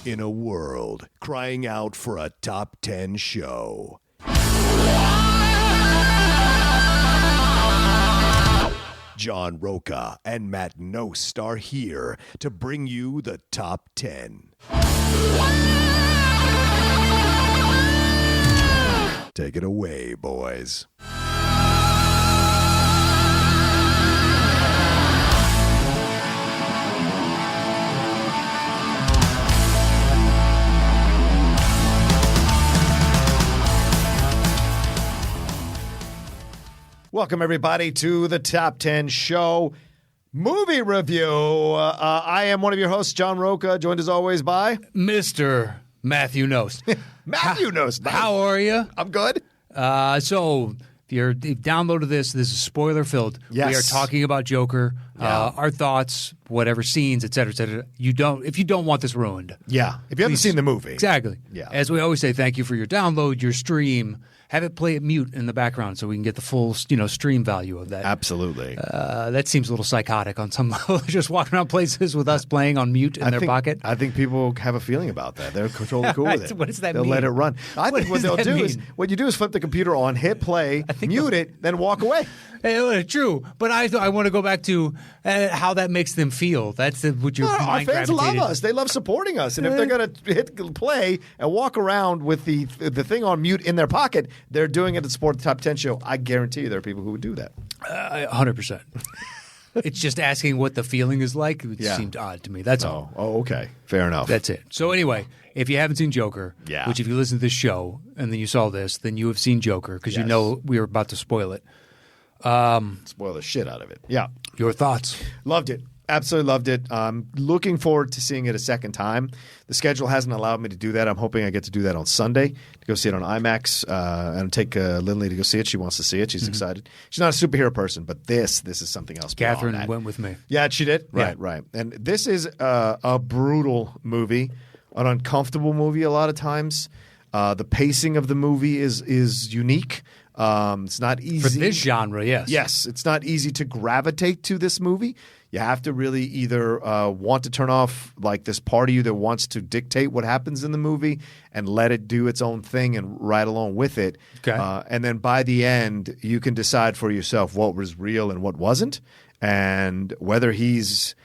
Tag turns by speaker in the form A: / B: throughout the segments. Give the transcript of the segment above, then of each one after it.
A: In a world crying out for a top 10 show, John Roca and Matt Nost are here to bring you the top 10. Take it away, boys. Welcome, everybody, to the Top 10 Show movie review. I am one of your hosts, John Roca, joined as always by
B: Mr. Matthew Nost.
A: Matthew Nost.
B: How are you?
A: I'm good.
B: So, if you've downloaded this is spoiler filled.
A: Yes.
B: We are talking about Joker, our thoughts, whatever scenes, et cetera, et cetera. If you don't want this ruined.
A: Yeah, if you haven't seen the movie.
B: Exactly.
A: Yeah.
B: As we always say, thank you for your download, your stream. Have it play at mute in the background so we can get the full, stream value of that.
A: Absolutely.
B: That seems a little psychotic on some level. Just walking around places with us playing on mute in their pocket.
A: I think people have a feeling about that. They're totally cool with it.
B: What does that
A: They'll
B: mean?
A: let it run. I think what they'll do is what you do is flip the computer on, hit play, mute it, then walk away.
B: True, but I want to go back to how that makes them feel. That's what your
A: Our
B: mind
A: fans love
B: gravitated.
A: us. They love supporting us. And if they're going to hit play and walk around with the thing on mute in their pocket, they're doing it to support the Top 10 Show. I guarantee you there are people who would do that.
B: 100%. It's just asking what the feeling is like. It seemed odd to me. That's all.
A: Oh, okay. Fair enough.
B: That's it. So anyway, if you haven't seen Joker, which if you listen to this show and then you saw this, then you have seen Joker because you know we were about to spoil it.
A: Spoil the shit out of it. Yeah.
B: Your thoughts?
A: Loved it. Absolutely loved it. Looking forward to seeing it a second time. The schedule hasn't allowed me to do that. I'm hoping I get to do that on Sunday to go see it on IMAX and take Lindley to go see it. She wants to see it. She's excited. She's not a superhero person, but this is something else.
B: Catherine went with me.
A: Yeah, she did.
B: Yeah.
A: Right. And this is a brutal movie, an uncomfortable movie a lot of times. The pacing of the movie is unique. It's not easy.
B: For this genre, yes.
A: Yes, it's not easy to gravitate to this movie. You have to really either want to turn off like this part of you that wants to dictate what happens in the movie and let it do its own thing and ride along with it.
B: Okay.
A: And then by the end, you can decide for yourself what was real and what wasn't, and whether he's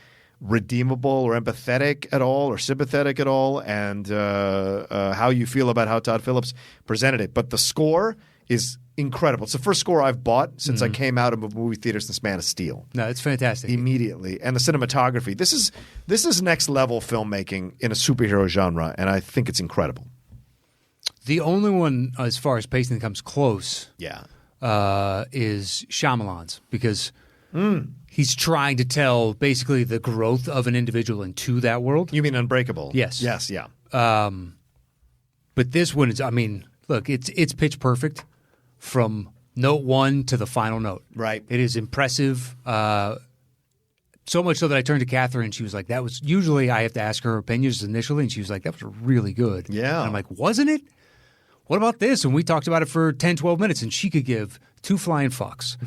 A: redeemable or empathetic at all or sympathetic at all, and how you feel about how Todd Phillips presented it. But the score is incredible. It's the first score I've bought since I came out of a movie theater since Man of Steel.
B: No, it's fantastic.
A: Immediately. And the cinematography. This is next level filmmaking in a superhero genre, and I think it's incredible.
B: The only one, as far as pacing, that comes close is Shyamalan's, because he's trying to tell basically the growth of an individual into that world.
A: You mean Unbreakable?
B: Yes.
A: Yes, yeah.
B: But this one is, look, it's pitch perfect from note one to the final note.
A: Right.
B: It is impressive. So much so that I turned to Catherine and she was like, that was, usually I have to ask her opinions initially, and she was like, that was really good.
A: Yeah.
B: And I'm like, wasn't it? What about this? And we talked about it for 10, 12 minutes, and she could give two flying fucks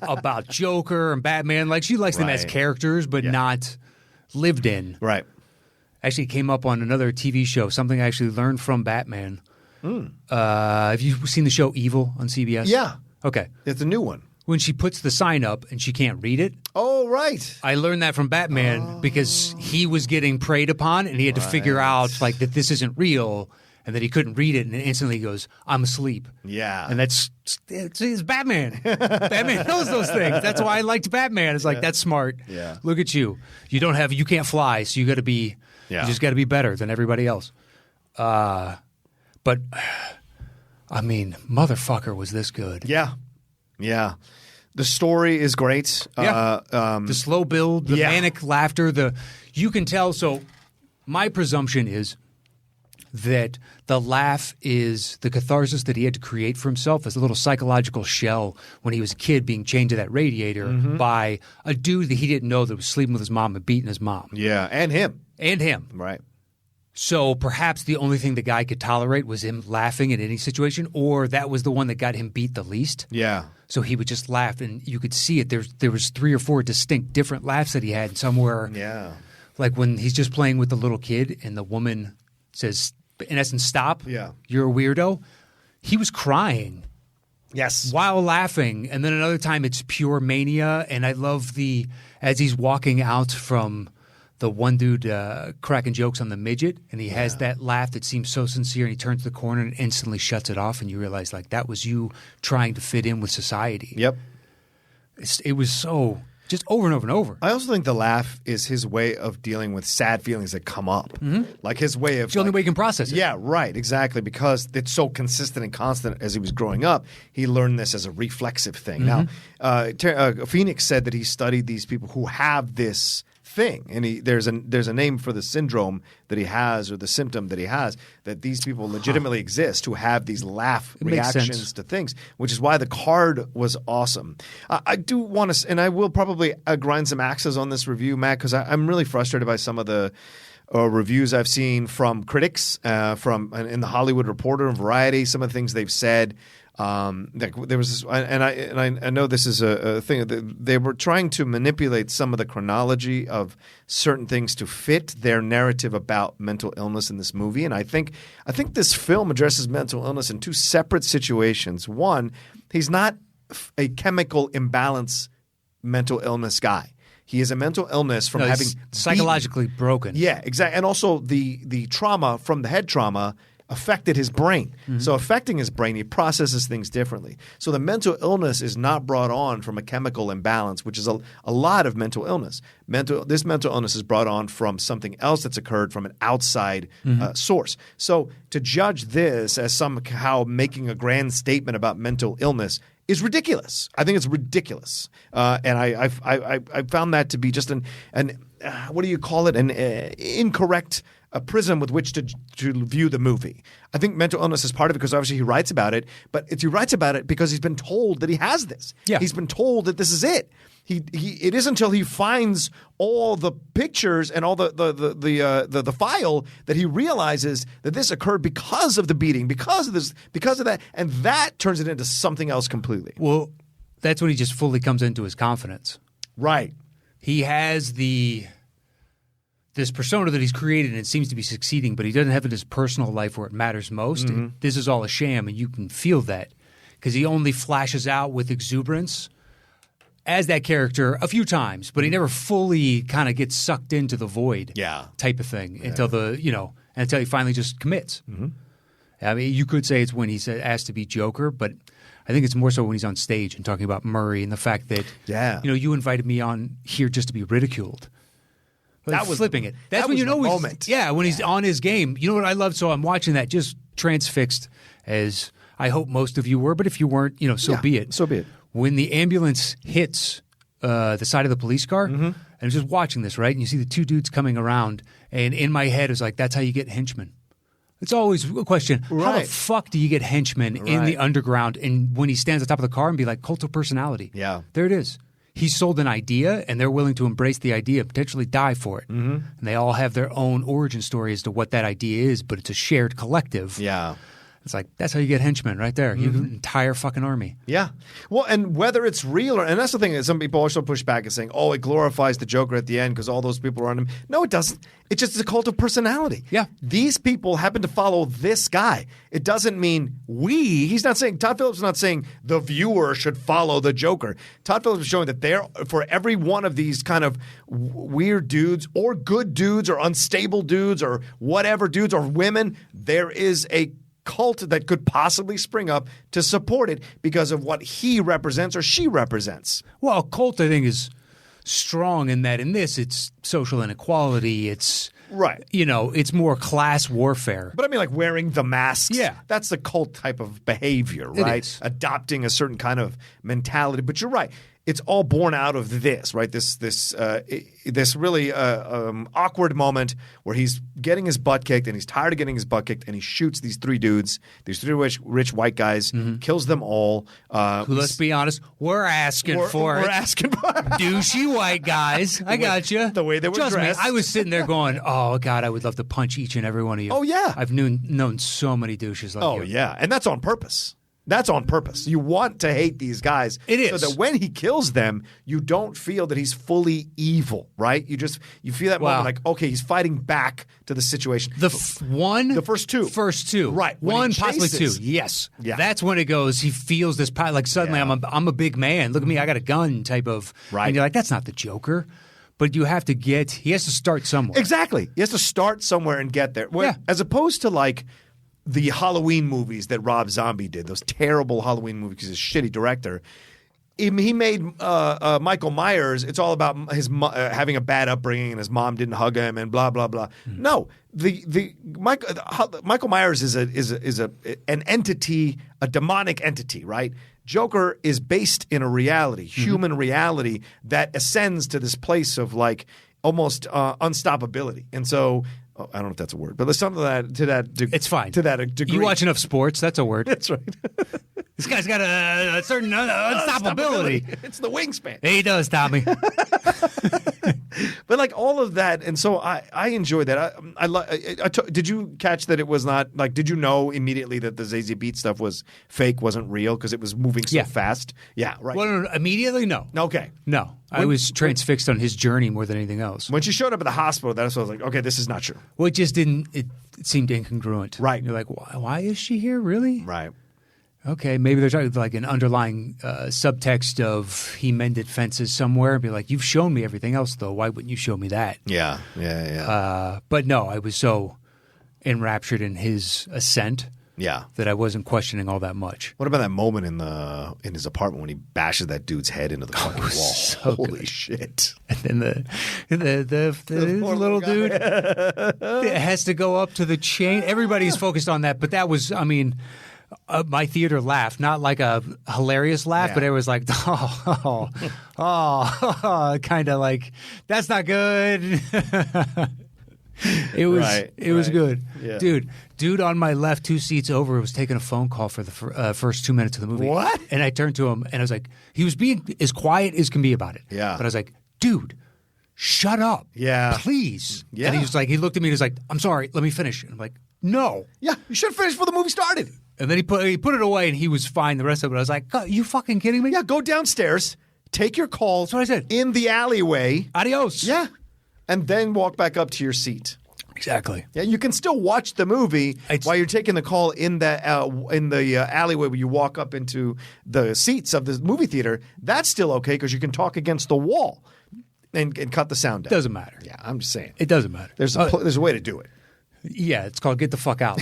B: about Joker and Batman. Like, she likes them as characters, but not lived in.
A: Right.
B: Actually, it came up on another TV show, something I actually learned from Batman. Have you seen the show Evil on CBS?
A: Yeah.
B: Okay.
A: It's a new one.
B: When she puts the sign up and she can't read it.
A: Oh, right.
B: I learned that from Batman because he was getting preyed upon and he had to figure out like that this isn't real, and that he couldn't read it, and instantly he goes, I'm asleep.
A: Yeah.
B: And it's Batman. Batman knows those things. That's why I liked Batman. It's like, that's smart.
A: Yeah.
B: Look at you. You can't fly, so you got to be, you just got to be better than everybody else. But, motherfucker, was this good.
A: Yeah. Yeah. The story is great.
B: The slow build, the manic laughter, you can tell. So my presumption is that the laugh is the catharsis that he had to create for himself as a little psychological shell when he was a kid being chained to that radiator by a dude that he didn't know that was sleeping with his mom and beating his mom.
A: Yeah, and him.
B: Right. So perhaps the only thing the guy could tolerate was him laughing in any situation, or that was the one that got him beat the least.
A: Yeah.
B: So he would just laugh, and you could see it. There was 3 or 4 distinct different laughs that he had somewhere.
A: Yeah.
B: Like when he's just playing with the little kid and the woman says, in essence, stop.
A: Yeah.
B: You're a weirdo. He was crying.
A: Yes.
B: While laughing. And then another time it's pure mania. And I love as he's walking out from the one dude cracking jokes on the midget, and he has that laugh that seems so sincere, and he turns the corner and instantly shuts it off, and you realize, like, that was you trying to fit in with society.
A: Yep.
B: It was so just over and over and over.
A: I also think the laugh is his way of dealing with sad feelings that come up. Like his way of...
B: It's the only way he can process it.
A: Yeah, right, exactly. Because it's so consistent and constant as he was growing up, he learned this as a reflexive thing. Now, Phoenix said that he studied these people who have this thing, and there's a name for the syndrome that he has, or the symptom that he has, that these people legitimately exist who have these laugh reactions to things, which is why the card was awesome. I do want to, and I will probably grind some axes on this review, Matt, because I'm really frustrated by some of the reviews I've seen from critics, from in the Hollywood Reporter and Variety, some of the things they've said. There was this, and I know this is a thing. They were trying to manipulate some of the chronology of certain things to fit their narrative about mental illness in this movie. And I think this film addresses mental illness in two separate situations. One, he's not a chemical imbalance mental illness guy. He is a mental illness from having
B: psychologically broken.
A: Yeah, exactly. And also the trauma from the head trauma affected his brain. So affecting his brain, he processes things differently. So the mental illness is not brought on from a chemical imbalance, which is a lot of mental illness. This mental illness is brought on from something else that's occurred from an outside source. So to judge this as somehow making a grand statement about mental illness is ridiculous. I think it's ridiculous, and I found that to be just an what do you call it? An incorrect prism with which to view the movie. I think mental illness is part of it because obviously he writes about it, but he writes about it because he's been told that he has this.
B: Yeah.
A: He's been told that this is it. It isn't until he finds all the pictures and all the file that he realizes that this occurred because of the beating, because of this, because of that, and that turns it into something else completely.
B: Well, that's when he just fully comes into his confidence.
A: Right.
B: He has this persona that he's created, and it seems to be succeeding, but he doesn't have it in his personal life where it matters most. And this is all a sham, and you can feel that because he only flashes out with exuberance as that character a few times, but he never fully kind of gets sucked into the void type of thing until he finally just commits. I mean, you could say it's when he's asked to be Joker, but I think it's more so when he's on stage and talking about Murray and the fact that you invited me on here just to be ridiculed. That was flipping it. That's when you know when he's on his game. You know what I love? So I'm watching that just transfixed, as I hope most of you were. But if you weren't, so be it.
A: So be it.
B: When the ambulance hits the side of the police car, and I'm just watching this, right? And you see the two dudes coming around, and in my head is like, that's how you get henchmen. It's always a question.
A: Right.
B: How the fuck do you get henchmen in the underground? And when he stands on top of the car and be like, cult of personality.
A: Yeah.
B: There it is. He sold an idea, and they're willing to embrace the idea, potentially die for it. And they all have their own origin story as to what that idea is, but it's a shared collective.
A: Yeah.
B: It's like, that's how you get henchmen right there. You get an entire fucking army.
A: Yeah. Well, and whether it's real and that's the thing that some people also push back and saying, oh, it glorifies the Joker at the end because all those people are on him. No, it doesn't. It's just a cult of personality.
B: Yeah.
A: These people happen to follow this guy. It doesn't mean Todd Phillips is not saying the viewer should follow the Joker. Todd Phillips is showing that for every one of these kind of weird dudes or good dudes or unstable dudes or whatever dudes or women, there is a cult that could possibly spring up to support it because of what he represents or she represents.
B: Well, a cult, I think, is strong in that in this, it's social inequality. It's
A: right.
B: It's more class warfare.
A: But I mean, like wearing the masks.
B: Yeah.
A: That's the cult type of behavior, right?
B: It is.
A: Adopting a certain kind of mentality. But you're right. It's all born out of this, right? This really awkward moment where he's getting his butt kicked and he's tired of getting his butt kicked and he shoots these three dudes, these three rich white guys, kills them all.
B: Who, let's be honest, we're asking for it.
A: We're asking for it.
B: Douchey white guys. I got you.
A: The way they were
B: Trust
A: dressed.
B: me, I was sitting there going, oh, God, I would love to punch each and every one of you.
A: Oh, yeah.
B: I've known so many douches like you.
A: Oh, yeah. And that's on purpose. That's on purpose. You want to hate these guys.
B: It is.
A: So that when he kills them, you don't feel that he's fully evil, right? You feel that moment like, okay, he's fighting back to the situation.
B: The first two.
A: Right. When
B: One,
A: he
B: possibly two.
A: chases.
B: Yes.
A: Yeah.
B: That's when it goes, he feels this power. Like suddenly I'm a big man. Look at me. I got a gun type of.
A: Right.
B: And you're like, that's not the Joker. But he has to start somewhere.
A: Exactly. He has to start somewhere and get there.
B: Yeah.
A: As opposed to like the Halloween movies that Rob Zombie did, those terrible Halloween movies, he's a shitty director. He made Michael Myers. It's all about his having a bad upbringing and his mom didn't hug him and blah blah blah. No, Michael Myers is an entity, a demonic entity, right? Joker is based in a reality, human reality that ascends to this place of like almost unstoppability, and so. Oh, I don't know if that's a word, but there's something to that
B: it's fine.
A: To that degree.
B: You watch enough sports, that's a word.
A: That's right.
B: This guy's got a certain unstoppability.
A: It's the wingspan.
B: He does, Tommy.
A: But like all of that, and so I enjoyed that. Did you catch that it was not like? Did you know immediately that the Zazie Beetz stuff was fake, wasn't real because it was moving so fast? Yeah, right.
B: Well, no, immediately, no.
A: Okay,
B: no. I was transfixed on his journey more than anything else.
A: When she showed up at the hospital, that's when I was like, okay, this is not true.
B: Well, it just didn't. It seemed incongruent.
A: Right.
B: You're like, why is she here? Really?
A: Right.
B: Okay, maybe there's like an underlying subtext of he mended fences somewhere and be like, you've shown me everything else, though. Why wouldn't you show me that?
A: Yeah.
B: But no, I was so enraptured in his ascent that I wasn't questioning all that much.
A: What about that moment in his apartment when he bashes that dude's head into the fucking wall?
B: So
A: Holy
B: good.
A: shit.
B: And then the little dude has to go up to the chain. Everybody's focused on that, but that was, I mean... my theater laughed, not like a hilarious laugh, but it was like, kind of like, that's not good. It was good. Yeah. Dude on my left, 2 seats over, was taking a phone call for the first 2 minutes of the movie.
A: What?
B: And I turned to him and I was like, he was being as quiet as can be about it.
A: Yeah.
B: But I was like, dude, shut up.
A: Yeah.
B: Please.
A: Yeah.
B: And he was like, he looked at me and he was like, I'm sorry, let me finish. And I'm like, no.
A: Yeah, you should have finished before the movie started.
B: And then he put it away, and he was fine the rest of it. I was like, God, you fucking kidding me?
A: Yeah, go downstairs, take your calls.
B: That's what I said.
A: In the alleyway.
B: Adios.
A: Yeah. And then walk back up to your seat.
B: Exactly.
A: Yeah, you can still watch the movie while you're taking the call in the alleyway where you walk up into the seats of the movie theater. That's still okay because you can talk against the wall and cut the sound down.
B: Doesn't matter.
A: Yeah, I'm just saying.
B: It doesn't matter.
A: There's a way to do it.
B: Yeah, it's called Get the Fuck Out.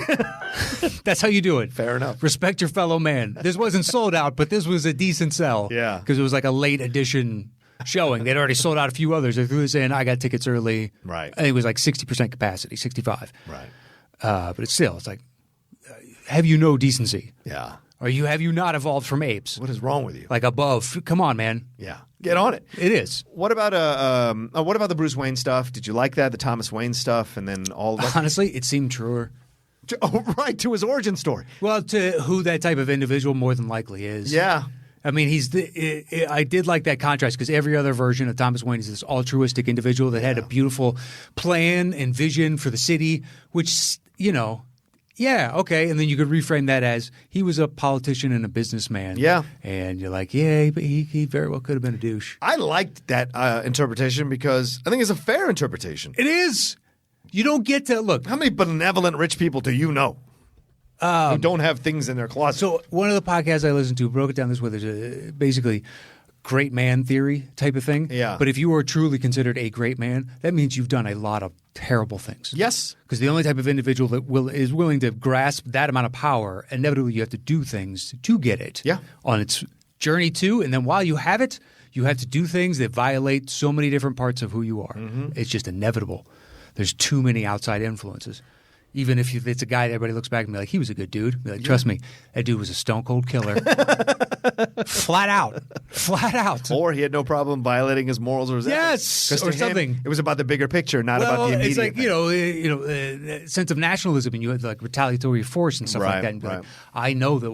B: That's how you do it.
A: Fair enough.
B: Respect your fellow man. This wasn't sold out, but this was a decent sell.
A: Yeah.
B: Because it was like a late edition showing. They'd already sold out a few others. They threw this in. I got tickets early.
A: Right.
B: I think it was like 60% capacity, 65.
A: Right.
B: But it's like, have you no decency?
A: Yeah.
B: Or have you not evolved from apes?
A: What is wrong with you?
B: Like above. Come on, man.
A: Yeah. Get on it.
B: It is.
A: What about the Bruce Wayne stuff? Did you like that? The Thomas Wayne stuff, and then all of that?
B: Honestly, it seemed truer.
A: To his origin story.
B: Well, to who that type of individual more than likely is.
A: Yeah.
B: I mean, I did like that contrast because every other version of Thomas Wayne is this altruistic individual that had a beautiful plan and vision for the city, which, yeah, okay. And then you could reframe that as he was a politician and a businessman.
A: Yeah.
B: And you're like, yeah, but he very well could have been a douche.
A: I liked that interpretation because I think it's a fair interpretation.
B: It is. You don't get to – look.
A: How many benevolent rich people do you know who don't have things in their closet?
B: So one of the podcasts I listened to broke it down this way. There's basically great man theory type of thing.
A: Yeah.
B: But if you are truly considered a great man, that means you've done a lot of terrible things.
A: Yes.
B: Because the only type of individual that is willing to grasp that amount of power, inevitably you have to do things to get it.
A: Yeah.
B: On its journey to, and then while you have it, you have to do things that violate so many different parts of who you are. Mm-hmm. It's just inevitable. There's too many outside influences. Even if it's a guy that everybody looks back and be like, he was a good dude. Be like, trust me, that dude was a stone cold killer. Flat out.
A: Or he had no problem violating his morals or his ethics.
B: Yes, or something.
A: It was about the bigger picture, not about the immediate.
B: It's like sense of nationalism, and you had like retaliatory force and stuff like that. And be like, I know that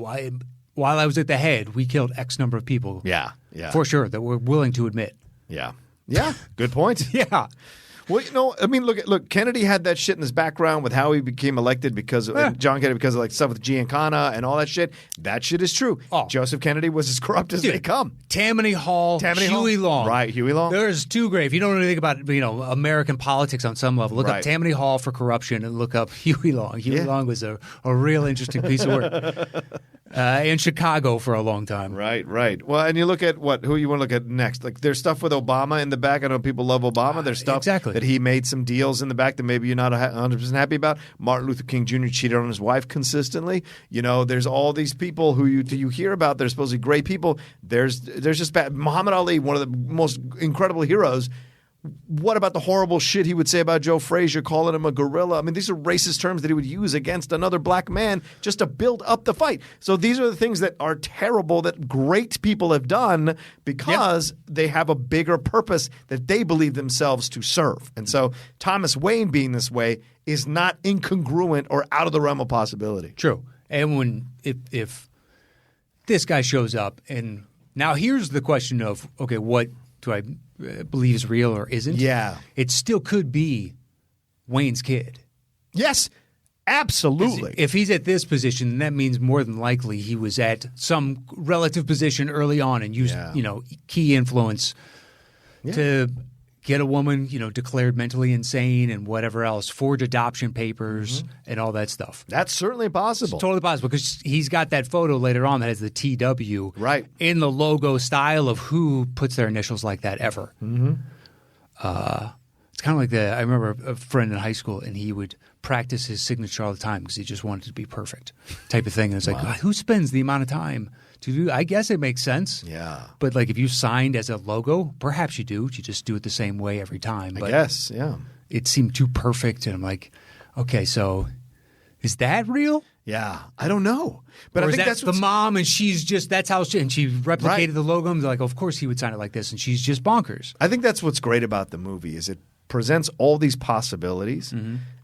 B: while I was at the head, we killed X number of people.
A: Yeah.
B: For sure, that we're willing to admit.
A: Yeah. Good point.
B: Yeah.
A: Well, I mean, look. Kennedy had that shit in his background with how he became elected because of John Kennedy, because of like stuff with Giancana and all that shit. That shit is true.
B: Oh.
A: Joseph Kennedy was as corrupt as they come.
B: Tammany Hall, Huey Long.
A: Right, Huey Long.
B: There's two great. If you don't know anything about American politics on some level, look up Tammany Hall for corruption and look up Huey Long. Huey Long was a real interesting piece of work. In Chicago for a long time.
A: Right. Well, and you look at who you want to look at next. Like there's stuff with Obama in the back. I know people love Obama. There's stuff that he made some deals in the back that maybe you're not 100% happy about. Martin Luther King Jr. cheated on his wife consistently. There's all these people who you hear about. They're supposedly great people. There's just bad. Muhammad Ali, one of the most incredible heroes. What about the horrible shit he would say about Joe Frazier, calling him a gorilla? I mean, these are racist terms that he would use against another black man just to build up the fight. So these are the things that are terrible that great people have done because they have a bigger purpose that they believe themselves to serve. And so Thomas Wayne being this way is not incongruent or out of the realm of possibility.
B: True. And if this guy shows up, and now here's the question of, okay, what do I believe is real or isn't?
A: Yeah.
B: It still could be Wayne's kid.
A: Yes, absolutely.
B: If he's at this position, that means more than likely he was at some relative position early on and used, key influence to get a woman, declared mentally insane and whatever else, forge adoption papers and all that stuff.
A: That's certainly possible.
B: It's totally possible because he's got that photo later on that has the TW in the logo style of who puts their initials like that ever.
A: Mm-hmm.
B: It's kind of like I remember a friend in high school and he would practice his signature all the time because he just wanted it to be perfect type of thing. And it's like, who spends the amount of time to do? I guess it makes sense.
A: Yeah.
B: But like if you signed as a logo, perhaps you do. You just do it the same way every time.
A: I guess, yeah.
B: It seemed too perfect. And I'm like, okay, so is that real?
A: Yeah. I don't know. But
B: or
A: I think
B: that's the mom and she's just, that's how she, and she replicated the logo. And they're like, of course he would sign it like this. And she's just bonkers.
A: I think that's what's great about the movie is it presents all these possibilities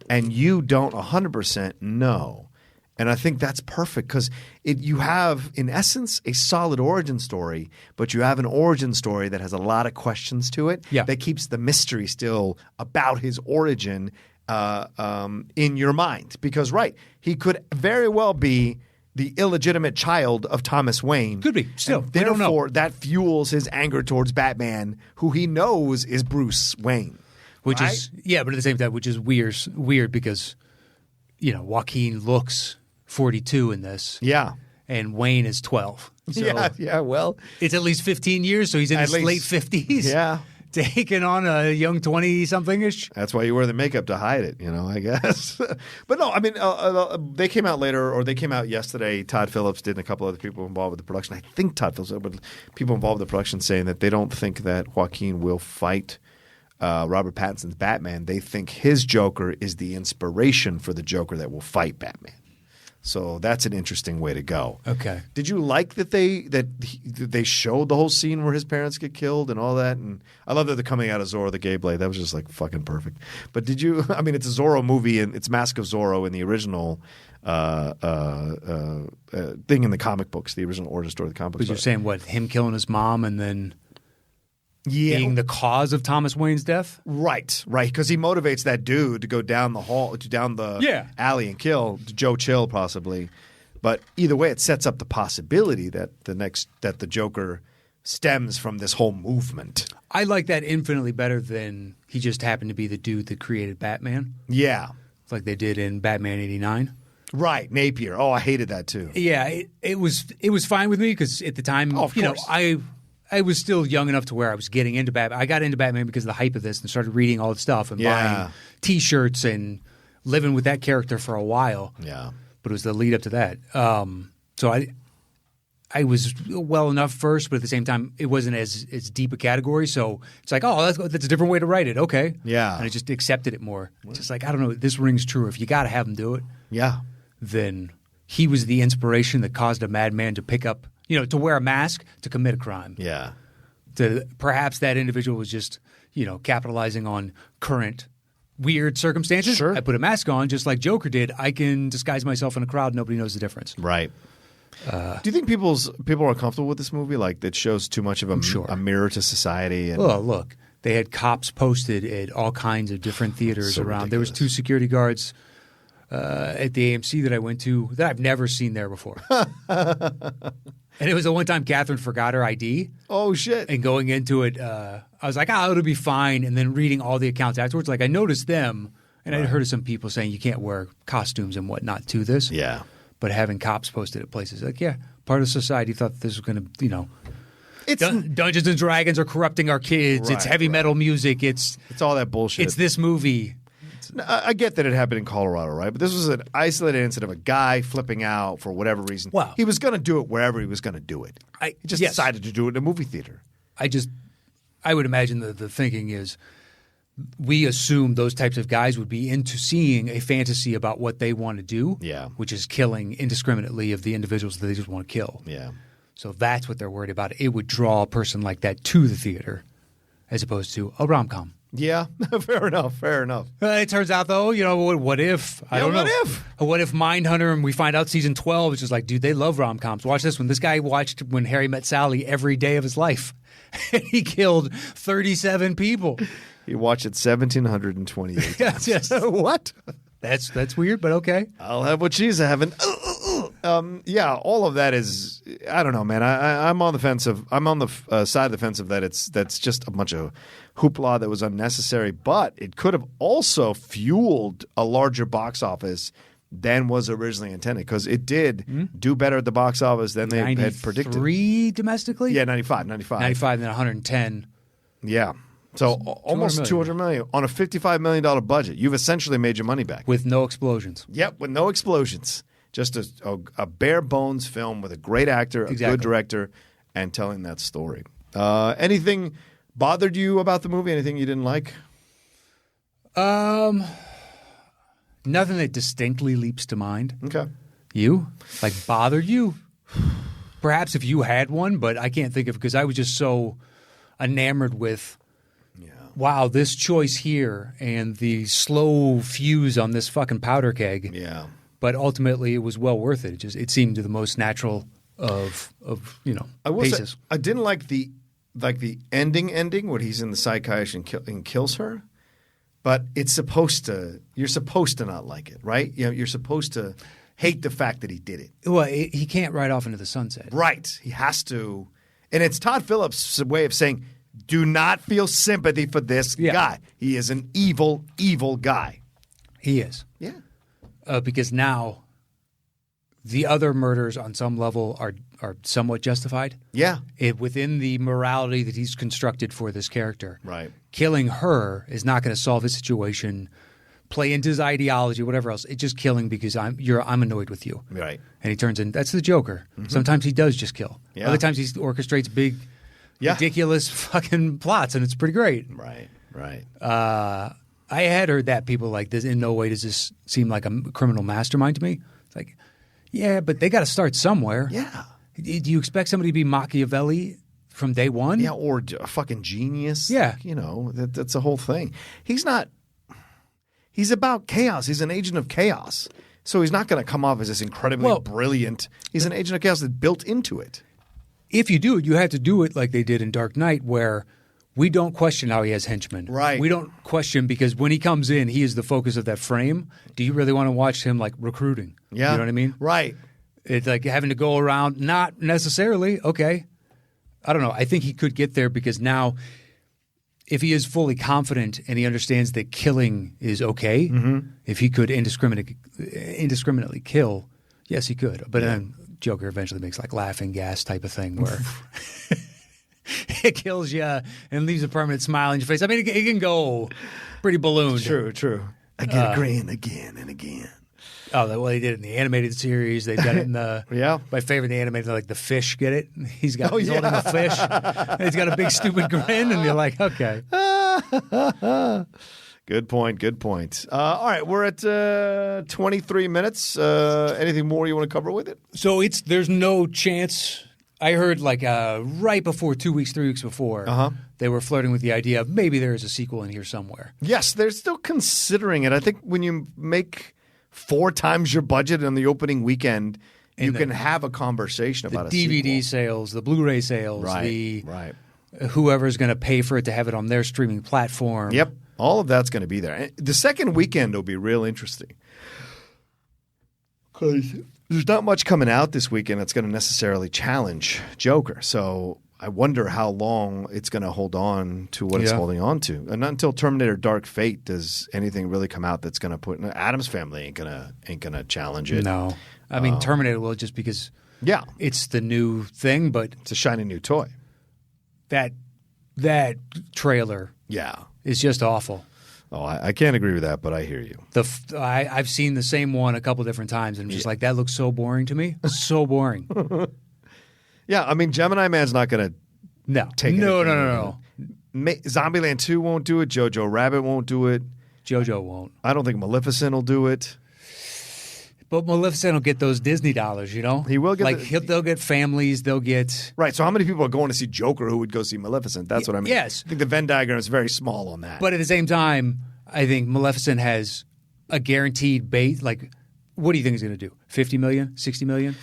A: and you don't 100% know. And I think that's perfect because you have, in essence, a solid origin story, but you have an origin story that has a lot of questions to it that keeps the mystery still about his origin in your mind. Because, he could very well be the illegitimate child of Thomas Wayne.
B: Could be. Still,
A: and therefore, that fuels his anger towards Batman, who he knows is Bruce Wayne.
B: Which is, but at the same time, which is weird because, Joaquin looks 42 in this.
A: Yeah.
B: And Wayne is 12. So
A: well.
B: It's at least 15 years, so he's in his late 50s.
A: Yeah.
B: Taking on a young 20-something-ish.
A: That's why you wear the makeup to hide it, I guess. But no, I mean, they came out later, or they came out yesterday. Todd Phillips did and a couple other people involved with the production. I think Todd Phillips, but people involved with the production saying that they don't think that Joaquin will fight Robert Pattinson's Batman. They think his Joker is the inspiration for the Joker that will fight Batman. So that's an interesting way to go.
B: Okay.
A: Did you like that they showed the whole scene where his parents get killed and all that? And I love that they're coming out of Zorro the Gay Blade. That was just like fucking perfect. But did you? I mean, it's a Zorro movie and it's Mask of Zorro in the original thing in the comic books, the original origin story of the comic books.
B: But you're saying what? Him killing his mom and then being the cause of Thomas Wayne's death?
A: Right. Because he motivates that dude to go down the alley and kill Joe Chill possibly. But either way, it sets up the possibility that the Joker stems from this whole movement.
B: I like that infinitely better than he just happened to be the dude that created Batman.
A: Yeah.
B: Like they did in Batman 89.
A: Right, Napier. Oh, I hated that too.
B: Yeah, it was fine with me because at the time, I was still young enough to where I was getting into Batman. I got into Batman because of the hype of this and started reading all the stuff and buying T-shirts and living with that character for a while.
A: Yeah.
B: But it was the lead up to that. So I was well enough first, but at the same time, it wasn't as deep a category. So it's like, oh, that's a different way to write it. Okay.
A: Yeah.
B: And I just accepted it more. It's just like, I don't know, this rings true. If you got to have him do it, then he was the inspiration that caused a madman to pick up, to wear a mask to commit a crime.
A: Yeah.
B: Perhaps that individual was just, capitalizing on current weird circumstances.
A: Sure.
B: I put a mask on just like Joker did. I can disguise myself in a crowd. Nobody knows the difference.
A: Right. Do you think people are comfortable with this movie? Like, it shows too much of a mirror to society? And...
B: Well, look, they had cops posted at all kinds of different theaters
A: So
B: around. There was
A: ridiculous.
B: 2 security guards at the AMC that I went to that I've never seen there before. And it was the one time Catherine forgot her ID.
A: Oh, shit.
B: And going into it, I was like, it'll be fine. And then reading all the accounts afterwards, like I noticed them, and I'd heard of some people saying you can't wear costumes and whatnot to this.
A: Yeah.
B: But having cops posted at places like, part of society thought that this was going to,
A: It's
B: Dungeons and Dragons are corrupting our kids. It's
A: Right,
B: heavy metal music. It's
A: all that bullshit.
B: It's this movie.
A: I get that it happened in Colorado, right? But this was an isolated incident of a guy flipping out for whatever reason.
B: Wow.
A: He was going to do it wherever he was going to do it. He just decided to do it in a movie theater.
B: I would imagine the thinking is we assume those types of guys would be into seeing a fantasy about what they want to do, which is killing indiscriminately of the individuals that they just want to kill.
A: Yeah.
B: So that's what they're worried about. It would draw a person like that to the theater as opposed to a rom-com.
A: Yeah, fair enough.
B: It turns out, though, what if? I don't know. What if Mindhunter and we find out season 12 is just like, dude, they love rom-coms. Watch this one. This guy watched When Harry Met Sally every day of his life. He killed 37 people.
A: He watched it 1,728 times.
B: Yes.
A: What? That's
B: weird, but okay.
A: I'll have what she's having. All of that is, I don't know, man. I'm on the fence of, I'm on the side of the fence of that's just a bunch of hoopla that was unnecessary, but it could have also fueled a larger box office than was originally intended, because it did do better at the box office than they had predicted.
B: 93 domestically?
A: Yeah, 95.
B: 95 and then 110.
A: Yeah. So almost $200 million on a $55 million budget. You've essentially made your money back.
B: With no explosions.
A: Yep, with no explosions. Just a bare bones film with a great actor, a good director, and telling that story. Anything bothered you about the movie? Anything you didn't like?
B: Nothing that distinctly leaps to mind.
A: Okay.
B: You? Like bothered you? Perhaps if you had one, but I can't think of, because I was just so enamored with, wow, this choice here and the slow fuse on this fucking powder keg.
A: Yeah.
B: But ultimately, it was well worth it. It seemed the most natural of
A: I will
B: paces.
A: say, I didn't like the ending where he's in the psychiatrist and kills her. But it's supposed to. You're supposed to not like it, right? You're supposed to hate the fact that he did it.
B: Well, he can't ride off into the sunset.
A: Right. He has to. And it's Todd Phillips' way of saying, do not feel sympathy for this guy. He is an evil, evil guy.
B: He is.
A: Yeah.
B: Because now the other murders on some level are somewhat justified.
A: Yeah.
B: Within the morality that he's constructed for this character.
A: Right.
B: Killing her is not going to solve his situation, play into his ideology, whatever else. It's just killing because I'm annoyed with you.
A: Right.
B: And he turns in. That's the Joker. Mm-hmm. Sometimes he does just kill.
A: Yeah.
B: Other times he orchestrates big, ridiculous fucking plots, and it's pretty great.
A: Right.
B: I had heard that people like this. In no way does this seem like a criminal mastermind to me. It's like, yeah, but they got to start somewhere.
A: Yeah.
B: Do you expect somebody to be Machiavelli from day one?
A: Yeah, or a fucking genius.
B: Yeah.
A: That's the whole thing. He's not – he's about chaos. He's an agent of chaos. So he's not going to come off as this incredibly brilliant – he's an agent of chaos that's built into it.
B: If you do it, you have to do it like they did in Dark Knight, where we don't question how he has henchmen.
A: Right.
B: We don't question, because when he comes in, he is the focus of that frame. Do you really want to watch him like recruiting?
A: Yeah.
B: You know what I mean?
A: Right.
B: It's like having to go around, not necessarily. Okay. I don't know. I think he could get there, because now if he is fully confident and he understands that killing is okay, if he could indiscriminately kill, yes, he could. But then Joker eventually makes like laughing gas type of thing where it kills you and leaves a permanent smile on your face. I mean, it can go pretty ballooned.
A: True. Again, again and again.
B: Oh, well, they did it in the animated series. They've done it in the my favorite, the animated, like the fish. Get it? He's holding a fish. And he's got a big stupid grin, and you're like, okay.
A: Good point. All right, we're at 23 minutes. Anything more you want to cover with it?
B: So there's no chance. I heard like right before 2 weeks, 3 weeks before, they were flirting with the idea of maybe there is a sequel in here somewhere.
A: Yes, they're still considering it. I think when you make 4 times your budget on the opening weekend, you can have a conversation about a
B: DVD
A: sequel.
B: sales, the Blu-ray sales,
A: Right.
B: whoever's going to pay for it to have it on their streaming platform.
A: Yep. All of that's going to be there. And the second weekend will be real interesting. Because there's not much coming out this weekend that's going to necessarily challenge Joker. So I wonder how long it's going to hold on to what it's holding on to. And not until Terminator Dark Fate does anything really come out that's going to put – Addams Family ain't gonna challenge it.
B: No. I mean, Terminator will just because it's the new thing, but –
A: it's a shiny new toy.
B: That trailer is just awful.
A: Oh, I can't agree with that, but I hear you.
B: I've seen the same one a couple different times, and I'm just like, that looks so boring to me. So boring.
A: Yeah, I mean, Gemini Man's not going to take it.
B: No.
A: Zombieland 2 won't do it. Jojo Rabbit won't do it.
B: JoJo won't.
A: I don't think Maleficent will do it.
B: But Maleficent will get those Disney dollars, you know?
A: He will get
B: they'll get families, they'll get...
A: Right, so how many people are going to see Joker who would go see Maleficent? That's what I mean.
B: Yes.
A: I think the Venn diagram is very small on that.
B: But at the same time, I think Maleficent has a guaranteed base. Like, what do you think he's going to do? 50 million? 60 million?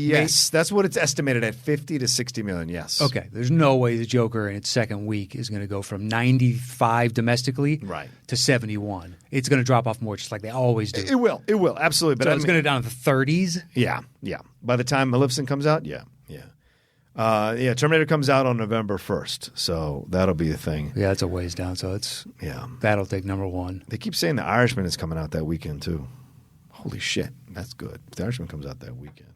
A: Yes. That's what it's estimated at, 50 to 60 million, yes.
B: Okay. There's no way the Joker in its second week is going to go from 95 domestically to 71. It's going to drop off more just like they always do.
A: It will, absolutely. But
B: so it's going to down to the 30s?
A: Yeah. By the time Maleficent comes out, Terminator comes out on November 1st, so that'll be the thing.
B: Yeah, it's a ways down, so that'll take number one.
A: They keep saying The Irishman is coming out that weekend, too. Holy shit, that's good. The Irishman comes out that weekend.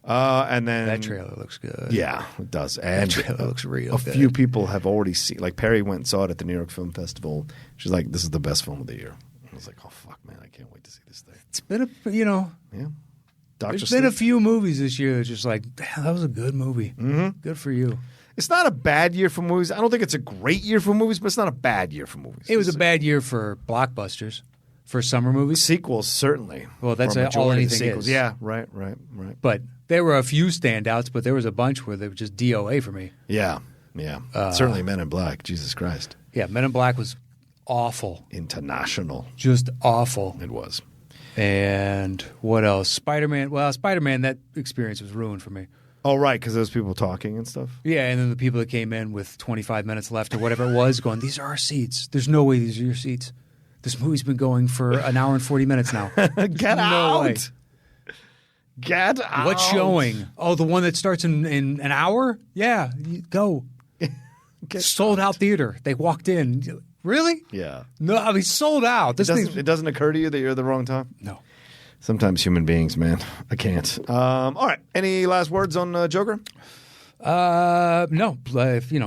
A: And then
B: that trailer looks good.
A: Yeah, it does. And
B: that trailer looks real good.
A: A few people have already seen, like Perry went and saw it at the New York Film Festival. She's like, this is the best film of the year. I was like, oh, fuck, man, I can't wait to see this thing.
B: It's been Yeah. There's been a few movies this year that's just like, damn, that was a good movie.
A: Mm-hmm.
B: Good for you.
A: It's not a bad year for movies. I don't think it's a great year for movies, but it's not a bad year for movies.
B: It was a bad year for blockbusters, for summer movies.
A: Sequels, certainly.
B: Well, that's all anything is.
A: Yeah, right.
B: But there were a few standouts, but there was a bunch where they were just DOA for me.
A: Yeah. Certainly Men in Black, Jesus Christ.
B: Yeah, Men in Black was awful.
A: International.
B: Just awful.
A: It was.
B: And what else? Spider-Man. Well, Spider-Man, that experience was ruined for me.
A: Oh, right, because those people talking and stuff?
B: Yeah, and then the people that came in with 25 minutes left or whatever it was going, these are our seats. There's no way these are your seats. This movie's been going for an hour and 40 minutes now.
A: Get out! Way. Get out!
B: What's showing? Oh, the one that starts in an hour? Yeah, go. Sold out theater. They walked in. Really?
A: Yeah.
B: No, I mean, sold out.
A: It doesn't occur to you that you're at the wrong time?
B: No.
A: Sometimes human beings, man. I can't. All right. Any last words on Joker?
B: No.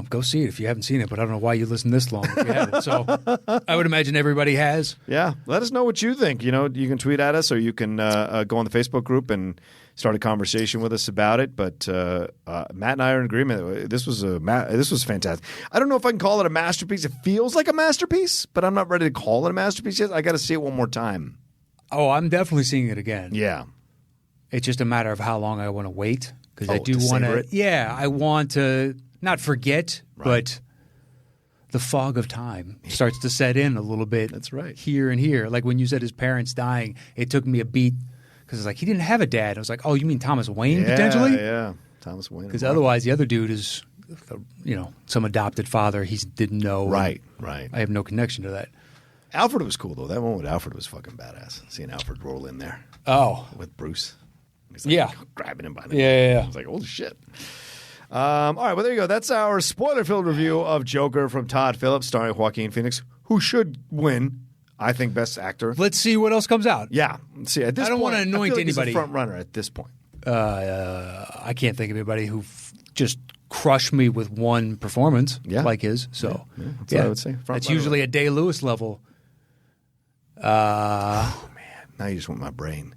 B: Go see it if you haven't seen it, but I don't know why you listened this long if you haven't. So I would imagine everybody has.
A: Yeah. Let us know what you think. You can tweet at us or you can go on the Facebook group and start a conversation with us about it. But Matt and I are in agreement. This was fantastic. I don't know if I can call it a masterpiece. It feels like a masterpiece, but I'm not ready to call it a masterpiece yet. I got to see it one more time.
B: Oh, I'm definitely seeing it again.
A: Yeah.
B: It's just a matter of how long I want to wait because I do want to. Yeah, I want to not forget, but the fog of time starts to set in a little bit.
A: That's right.
B: Here and here, like when you said his parents dying, it took me a beat. Because it's like, he didn't have a dad. I was like, oh, you mean Thomas Wayne potentially?
A: Yeah, Thomas Wayne.
B: Because otherwise, the other dude is, some adopted father he didn't know.
A: Right.
B: I have no connection to that.
A: Alfred was cool, though. That one with Alfred was fucking badass. Seeing Alfred roll in there.
B: Oh.
A: With Bruce. He's grabbing him by the
B: neck.
A: I was like, holy shit. All right, well, there you go. That's our spoiler-filled review of Joker from Todd Phillips, starring Joaquin Phoenix, who should win. I think Best Actor.
B: Let's see what else comes out.
A: Yeah. Let's see, at this
B: I don't want to anoint anybody.
A: He's a front runner at this point.
B: I can't think of anybody who just crushed me with one performance like his. So
A: that's what I would say.
B: That's usually a Day-Lewis level.
A: Oh, man. Now you just want my brain.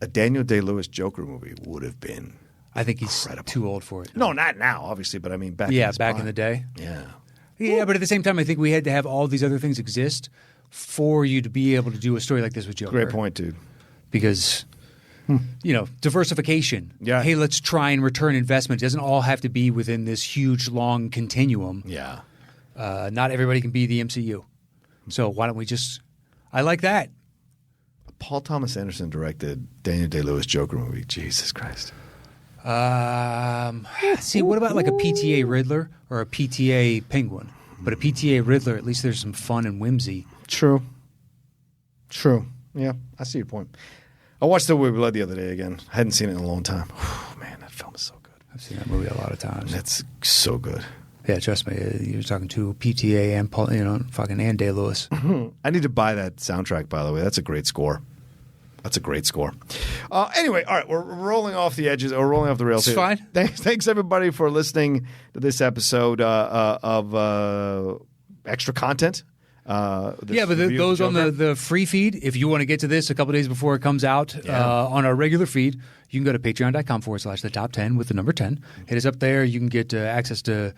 A: A Daniel Day-Lewis Joker movie would have been
B: I think he's
A: incredible.
B: Too old for it.
A: No, not now, obviously, but I mean back
B: in the day.
A: Yeah.
B: Yeah, but at the same time, I think we had to have all these other things exist for you to be able to do a story like this with Joker.
A: Great point, dude.
B: Because, diversification.
A: Yeah.
B: Hey, let's try and return investment. It doesn't all have to be within this huge, long continuum.
A: Yeah.
B: Not everybody can be the MCU. So why don't we just – I like that.
A: Paul Thomas Anderson directed Daniel Day-Lewis Joker movie. Jesus Christ.
B: See, what about like a PTA Riddler or a PTA Penguin? But a PTA Riddler, at least there's some fun and whimsy.
A: True. Yeah, I see your point. I watched The Way We Blood the other day again. I hadn't seen it in a long time. Man, that film is so good.
B: I've seen that movie a lot of times.
A: That's so good.
B: Yeah, trust me. You're talking to PTA and Paul, fucking Ann Day-Lewis.
A: I need to buy that soundtrack, by the way. That's a great score. Anyway, all right, we're rolling off the edges, or rolling off the rails.
B: It's fine.
A: Thanks everybody for listening to this episode of extra content.
B: But those on the free feed, if you want to get to this a couple days before it comes out on our regular feed, you can go to patreon.com/the top 10 with the number 10. Hit us up there. You can get access to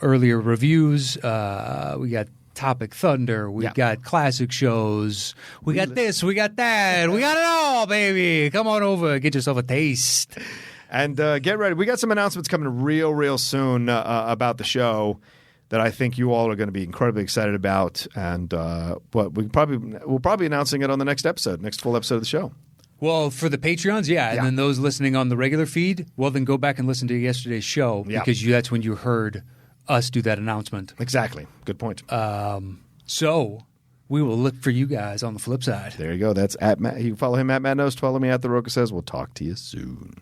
B: earlier reviews. We got Topic Thunder. We got classic shows. We got this. We got that. We got it all, baby. Come on over. Get yourself a taste.
A: And get ready. We got some announcements coming real soon about the show that I think you all are going to be incredibly excited about. And but we'll probably be announcing it on the next full episode of the show.
B: Well, for the Patreons, yeah. And then those listening on the regular feed, well, then go back and listen to yesterday's show because that's when you heard us do that announcement.
A: Exactly. Good point.
B: So we will look for you guys on the flip side.
A: There you go. That's at Matt. You can follow him at Matt Nost. Follow me at The Rocha Says. We'll talk to you soon.